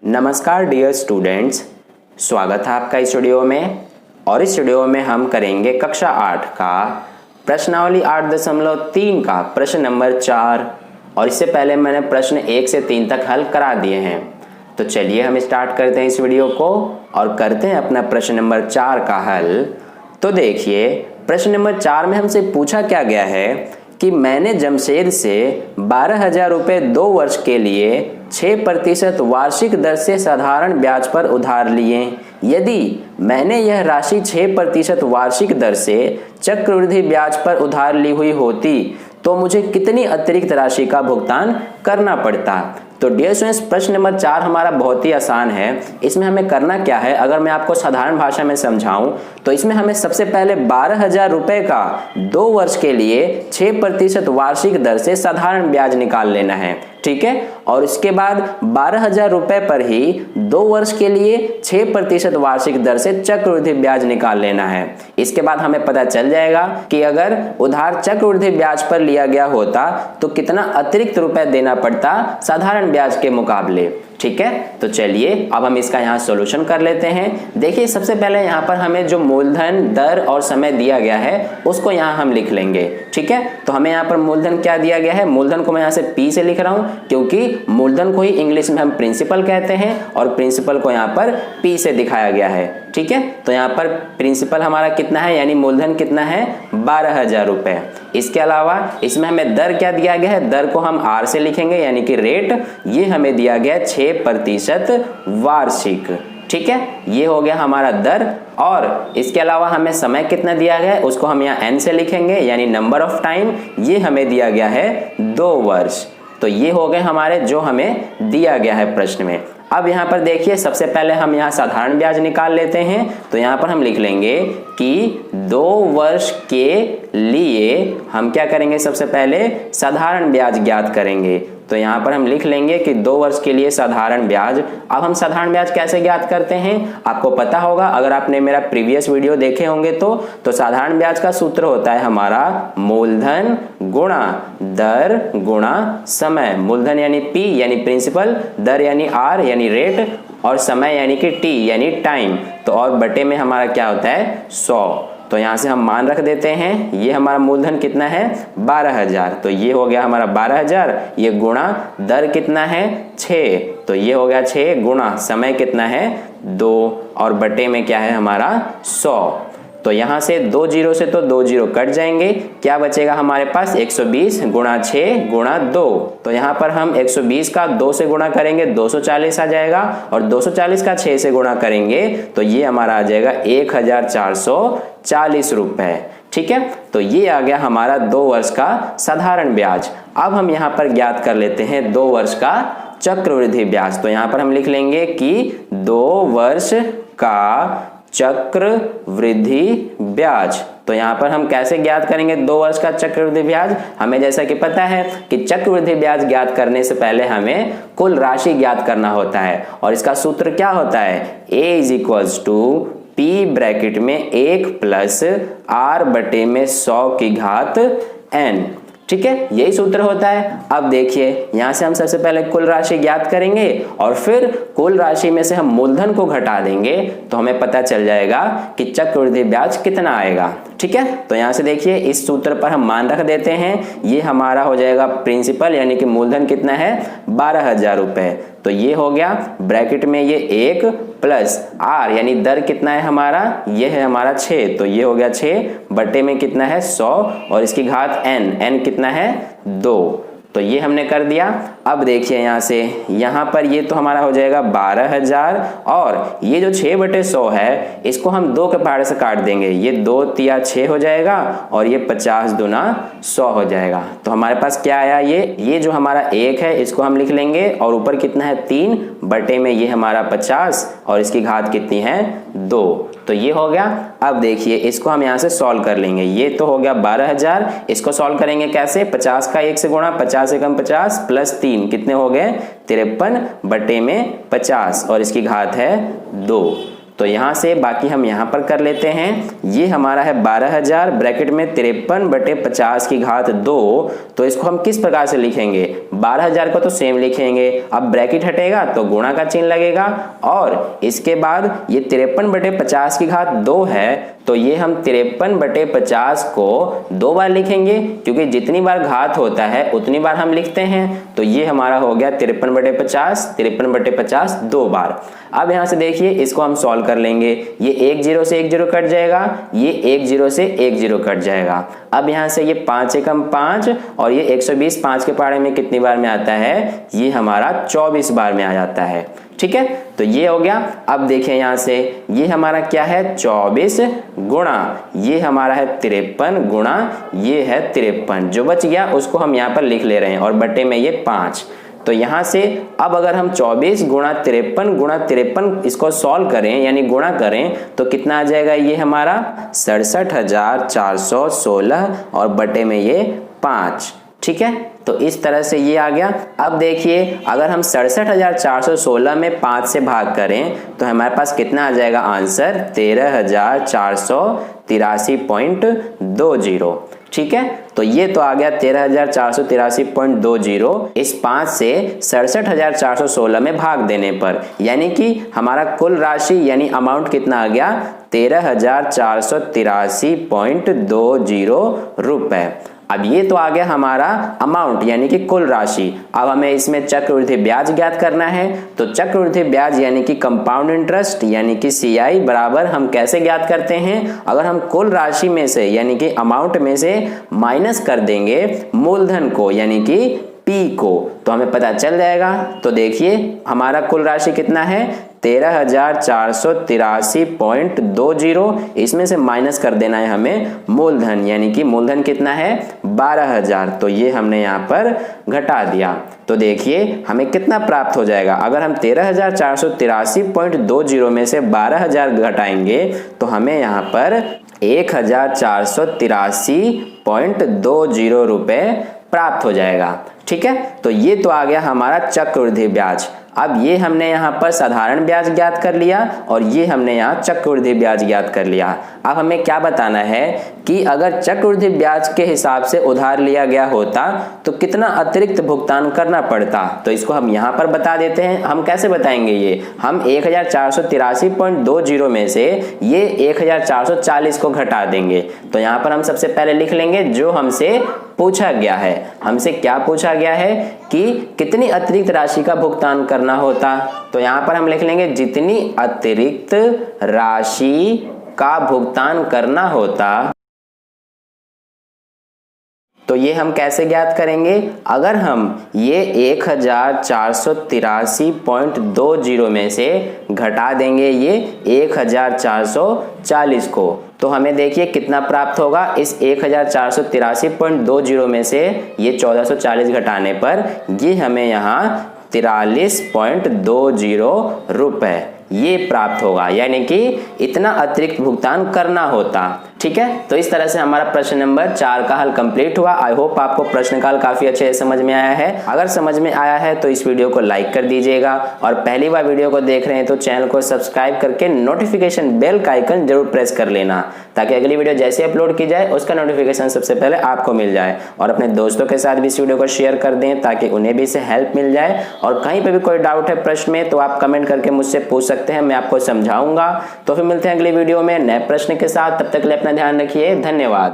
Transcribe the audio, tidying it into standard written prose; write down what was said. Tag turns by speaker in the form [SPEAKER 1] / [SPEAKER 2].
[SPEAKER 1] नमस्कार dear students, स्वागत है आपका इस वीडियो में। और इस वीडियो में हम करेंगे कक्षा 8 का प्रश्नावली 8.3 का प्रश्न नंबर 4। और इससे पहले मैंने प्रश्न 1 से 3 तक हल करा दिए हैं। तो चलिए हम स्टार्ट करते हैं इस वीडियो को और करते हैं अपना प्रश्न नंबर 4 का हल। तो देखिए, प्रश्न नंबर 4 में हमसे पूछा क्या गया है कि मैंने जमशेद से 12,000 रुपये 2 वर्ष के लिए 6% वार्षिक दर से साधारण ब्याज पर उधार लिए। यदि मैंने यह राशि 6% वार्षिक दर से चक्रवृद्धि ब्याज पर उधार ली हुई होती तो मुझे कितनी अतिरिक्त राशि का भुगतान करना पड़ता। तो डियर स्टूडेंट्स, प्रश्न नंबर 4 हमारा बहुत ही आसान है। इसमें हमें करना क्या है, अगर मैं आपको साधारण भाषा में समझाऊं तो इसमें हमें सबसे पहले 12,000 रुपए का 2 वर्ष के लिए 6% वार्षिक दर से साधारण ब्याज निकाल लेना है, ठीक है। और इसके बाद 12,000 रुपए पर ही 2 वर्ष के लिए 6% वार्षिक दर से चक्रवृद्धि ब्याज निकाल लेना है। इसके बाद हमें पता चल जाएगा कि अगर उधार चक्रवृद्धि ब्याज पर लिया गया होता तो कितना अतिरिक्त रुपए देना पड़ता साधारण ब्याज के मुकाबले, ठीक है। तो चलिए अब हम इसका यहाँ सॉल्यूशन कर लेते हैं। देखिए, सबसे पहले यहाँ पर हमें जो मूलधन, दर और समय दिया गया है उसको यहाँ हम लिख लेंगे, ठीक है। तो हमें यहाँ पर मूलधन क्या दिया गया है, मूलधन को मैं यहाँ से P से लिख रहा हूँ क्योंकि मूलधन को ही इंग्लिश में हम प्रिंसिपल कहते हैं और प्रिंसिपल को यहाँ पर P से दिखाया गया है, ठीक है। तो यहाँ पर प्रिंसिपल हमारा कितना है, यानी मूलधन कितना है, 12,000 रुपए। इसके अलावा इसमें हमें दर क्या दिया गया है, दर को हम R से लिखेंगे यानी कि रेट। ये हमें दिया गया 6% वार्षिक, ठीक है। ये हो गया हमारा दर। और इसके अलावा हमें समय कितना दिया गया है उसको हम यहाँ N से लिखेंगे यानी नंबर ऑफ टाइम। ये हमें दिया गया है 2 वर्ष। तो ये हो गए हमारे जो हमें दिया गया है प्रश्न में। अब यहाँ पर देखिए, सबसे पहले हम यहाँ साधारण ब्याज निकाल लेते हैं। तो यहाँ पर हम लिख लेंगे कि 2 वर्ष के लिए हम क्या करेंगे, सबसे पहले साधारण ब्याज ज्ञात करेंगे। तो यहाँ पर हम लिख लेंगे कि 2 वर्ष के लिए साधारण ब्याज। अब हम साधारण ब्याज कैसे ज्ञात करते हैं आपको पता होगा, अगर आपने मेरा प्रीवियस वीडियो देखे होंगे तो साधारण ब्याज का सूत्र होता है हमारा मूलधन गुणा दर गुणा समय। मूलधन यानी P यानी प्रिंसिपल, दर यानी R यानी रेट और समय यानी कि T यानी टाइम। तो और बटे में हमारा क्या होता है, 100। तो यहाँ से हम मान रख देते हैं। ये हमारा मूलधन कितना है, 12,000। तो ये हो गया हमारा 12,000। ये गुणा दर कितना है, 6। तो ये हो गया 6 गुणा समय कितना है, 2 और बटे में क्या है हमारा 100। तो यहाँ से 2 जीरो से तो 2 जीरो कट जाएंगे, क्या बचेगा हमारे पास, 120 गुणा 6 गुणा 2। तो यहाँ पर हम 120 का 2 से गुणा करेंगे 240 आ जाएगा और 240 का 6 से गुणा करेंगे तो ये हमारा आ जाएगा 1,440 रुपए, ठीक है। तो ये आ गया हमारा 2 वर्ष का साधारण ब्याज। अब हम यहाँ पर ज्ञात कर लेते हैं 2 वर्ष का चक्रवृद्धि ब्याज। तो यहाँ पर हम लिख लेंगे कि 2 वर्ष का चक्रवृद्धि ब्याज। तो यहाँ पर हम कैसे ज्ञात करेंगे 2 वर्ष का चक्रवृद्धि ब्याज, हमें जैसा कि पता है कि चक्रवृद्धि ब्याज ज्ञात करने से पहले हमें कुल राशि ज्ञात करना होता है। और इसका सूत्र क्या होता है, A = P ब्रैकेट में 1 प्लस R बटे में 100 की घात N, ठीक है, यही सूत्र होता है। अब देखिए, यहाँ से हम सबसे पहले कुल राशि ज्ञात करेंगे और फिर कुल राशि में से हम मूलधन को घटा देंगे तो हमें पता चल जाएगा कि चक्रवृद्धि ब्याज कितना आएगा, ठीक है। तो यहाँ से देखिए, इस सूत्र पर हम मान रख देते हैं। ये हमारा हो जाएगा प्रिंसिपल यानी कि मूलधन कितना है, 12,000 रुपए। तो ये हो गया ब्रैकेट में ये 1 प्लस R यानी दर कितना है हमारा, ये है हमारा 6। तो ये हो गया 6 बटे में कितना है, 100 और इसकी घात N कितना है, 2। तो ये हमने कर दिया। अब देखिए यहाँ से, यहाँ पर ये तो हमारा हो जाएगा 12,000 और ये जो 6 बटे 100 है इसको हम 2 के पहाड़े से काट देंगे। ये 2 तिया 6 हो जाएगा और ये 50 दूना 100 हो जाएगा। तो हमारे पास क्या आया, ये जो हमारा 1 है इसको हम लिख लेंगे और ऊपर कितना है, 3 बटे में ये हमारा 50 और इसकी घात कितनी है, 2। तो ये हो गया। अब देखिए, इसको हम यहाँ से सॉल्व कर लेंगे। ये तो हो गया 12,000, इसको सॉल्व करेंगे कैसे, 50 का 1 से गुणा, 50 एकम 50 प्लस 3 कितने हो गए, 53 बटे में 50 और इसकी घात है 2। तो यहाँ से बाकी हम यहाँ पर कर लेते हैं। ये हमारा है 12,000 ब्रैकेट में 53/50 की घात 2। तो इसको हम किस प्रकार से लिखेंगे, 12,000 को तो सेम लिखेंगे, अब ब्रैकेट हटेगा तो गुणा का चिन्ह लगेगा, और इसके बाद ये 53/50 की घात 2 है, तो ये हम 53/50 को 2 बार लिखेंगे, क्योंकि जितनी बार घात होता है उतनी बार हम लिखते हैं। तो ये हमारा हो गया 53/50, 53/50 2 बार। अब यहाँ से देखिए इसको हम सॉल्व कर लेंगे। ये 1 0 से 1 0 कट जाएगा, ये 1 0 से 1 0 कट जाएगा। अब यहाँ से ये 5 एकम 5 और ये 120 5 के पहाड़े में कितनी बार में आता है, ये हमारा 24 बार में आ जाता है। ठीक है, तो ये हो गया। अब देखिए यहाँ से ये हमारा क्या है 24 गुणा ये हमारा है 53 गुणा ये है 53, जो बच गया उसको हम यहाँ पर लिख ले रहे हैं और बटे में ये 5। तो यहाँ से अब अगर हम 24 गुणा 53 इसको सॉल्व करें यानी गुणा करें तो कितना आ जाएगा, ये हमारा 67,416 और बटे में ये 5। ठीक है, तो इस तरह से ये आ गया। अब देखिए अगर हम 67,416 में 5 से भाग करें तो हमारे पास कितना आ जाएगा आंसर, 13,483.20। ठीक है, तो ये तो आ गया 13,483.20 इस 5 से 67,416 में भाग देने पर, यानी कि हमारा कुल राशि यानी अमाउंट कितना आ गया 13,483.20 रुपए। अब ये तो आ गया हमारा अमाउंट यानी कि कुल राशि। अब हमें इसमें चक्रवृद्धि ब्याज ज्ञात करना है, तो चक्रवृद्धि ब्याज यानी कि कंपाउंड इंटरेस्ट यानी कि CI बराबर हम कैसे ज्ञात करते हैं, अगर हम कुल राशि में से यानी कि अमाउंट में से माइनस कर देंगे मूलधन को यानी कि P को, तो हमें पता चल जाएगा। तो देखिए हमारा कुल राशि कितना है 13,483.20, इसमें से माइनस कर देना है हमें मूलधन यानी कि मूलधन कितना है 12,000, तो ये हमने यहाँ पर घटा दिया। तो देखिए हमें कितना प्राप्त हो जाएगा, अगर हम 13,483.20 में से 12,000 घटाएंगे तो हमें यहाँ पर 1,483.20 रुपए प्राप्त हो जाएगा। ठीक है, तो ये तो आ गया हमारा चक्रवृद्धि ब्याज। अब ये हमने यहाँ पर साधारण ब्याज ज्ञात कर लिया और ये हमने यहाँ चक्रवृद्धि ब्याज ज्ञात कर लिया। अब हमें क्या बताना है कि अगर चक्रवृद्धि ब्याज के हिसाब से उधार लिया गया होता तो कितना अतिरिक्त भुगतान करना पड़ता, तो इसको हम यहाँ पर बता देते हैं। हम कैसे बताएंगे ये, हम 1,483.20 में से ये 1,440 को घटा देंगे। तो यहाँ पर हम सबसे पहले लिख लेंगे जो हमसे पूछा गया है। हमसे क्या पूछा गया है कि कितनी अतिरिक्त राशि का भुगतान करना होता, तो यहाँ पर हम लिख लेंगे जितनी अतिरिक्त राशि का भुगतान करना होता। तो ये हम कैसे ज्ञात करेंगे, अगर हम ये 1,483.20 में से घटा देंगे ये 1,440 को, तो हमें देखिए कितना प्राप्त होगा। इस 1,483.20 में से ये 1,440 घटाने पर ये हमें यहाँ 43.20 रुपए ये प्राप्त होगा, यानी कि इतना अतिरिक्त भुगतान करना होता। ठीक है, तो इस तरह से हमारा प्रश्न नंबर 4 का हल कंप्लीट हुआ। आई होप आपको प्रश्न काल काफी अच्छे से समझ में आया है। अगर समझ में आया है तो इस वीडियो को लाइक कर दीजिएगा और पहली बार वीडियो को देख रहे हैं तो चैनल को सब्सक्राइब करके नोटिफिकेशन बेल का आइकन जरूर प्रेस कर लेना, ताकि अगली वीडियो जैसे अपलोड की जाए उसका नोटिफिकेशन सबसे पहले आपको मिल जाए। और अपने दोस्तों के साथ भी इस वीडियो को शेयर कर दें ताकि उन्हें भी इससे हेल्प मिल जाए। और कहीं पर भी कोई डाउट है प्रश्न में तो आप कमेंट करके मुझसे पूछ सकते हैं, मैं आपको समझाऊंगा। तो फिर मिलते हैं अगली वीडियो में नए प्रश्न के साथ, तब तक के लिए अपना ध्यान रखिए। धन्यवाद।